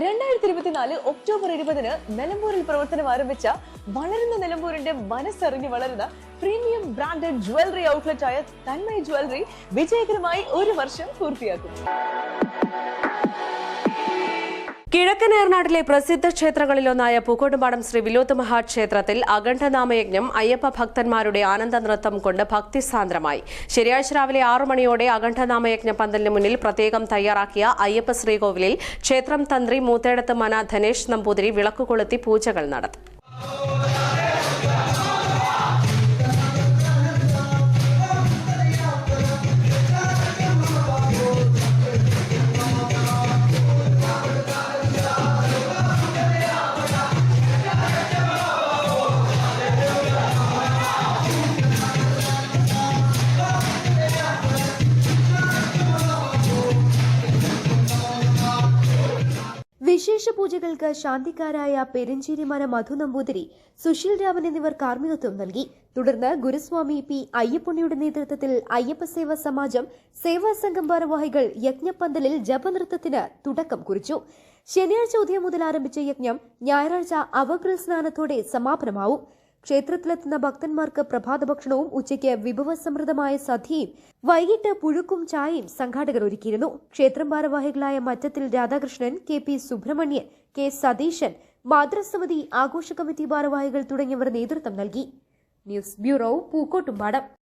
2024 October 20-ന് നിലമ്പൂരിൽ പ്രവർത്തനം ആരംഭിച്ച വളരുന്ന നിലമ്പൂരിന്റെ മനസ്സറിഞ്ഞ് വളരുന്ന പ്രീമിയം ബ്രാൻഡഡ് ജ്വല്ലറി ഔട്ട്ലെറ്റ് ആയ തന്മയ ജ്വല്ലറി വിജയകരമായി 1 വർഷം പൂർത്തിയാക്കും. കിഴക്കൻ ഏറനാട്ടിലെ പ്രസിദ്ധ ക്ഷേത്രങ്ങളിലൊന്നായ പൂക്കോട്ടുംപാടം ശ്രീ വിലോത്ത് മഹാക്ഷേത്രത്തിൽ അഖണ്ഡനാമയജ്ഞം അയ്യപ്പ ഭക്തന്മാരുടെ ആനന്ദ നൃത്തം കൊണ്ട് ഭക്തിസാന്ദ്രമായി. ശനിയാഴ്ച രാവിലെ 6 മണിയോടെ അഖണ്ഡനാമയജ്ഞ പന്തലിന് മുന്നിൽ പ്രത്യേകം തയ്യാറാക്കിയ അയ്യപ്പ ശ്രീകോവിലിൽ ക്ഷേത്രം തന്ത്രി മൂത്തേടത്ത് മന ധനേഷ് നമ്പൂതിരി വിളക്ക് കൊളുത്തി പൂജകൾ നടത്തി. വിശേഷ പൂജകൾക്ക് ശാന്തിക്കാരായ പെരിഞ്ചേരിമന മധു നമ്പൂതിരി, സുശീൽ രാമൻ എന്നിവർ കാർമ്മികത്വം നൽകി. തുടർന്ന് ഗുരുസ്വാമി പി അയ്യപ്പുണ്ണിയുടെ നേതൃത്വത്തിൽ അയ്യപ്പ സേവാ സമാജം സേവാ സംഘം ഭാരവാഹികൾ യജ്ഞപ്പന്തലിൽ ജപനൃത്തത്തിന് തുടക്കം കുറിച്ചു. ശനിയാഴ്ച ഉദയം മുതൽ ആരംഭിച്ച യജ്ഞം ഞായറാഴ്ച അവഗ്രൽ സ്നാനത്തോടെ സമാപനമാവും. ക്ഷേത്രത്തിലെത്തുന്ന ഭക്തന്മാർക്ക് പ്രഭാത ഭക്ഷണവും ഉച്ചയ്ക്ക് വിഭവസമൃദ്ധമായ സദ്യയും വൈകിട്ട് പുഴുക്കും ചായയും സംഘാടകർ ഒരുക്കിയിരുന്നു. ക്ഷേത്രം ഭാരവാഹികളായ മറ്റത്തിൽ Radhakrishnan, K P Subramanian, K Satheesan, മാതൃസമിതി ആഘോഷ കമ്മിറ്റി ഭാരവാഹികൾ തുടങ്ങിയവർ നേതൃത്വം നൽകി. News bureau, Pookkottumpadam.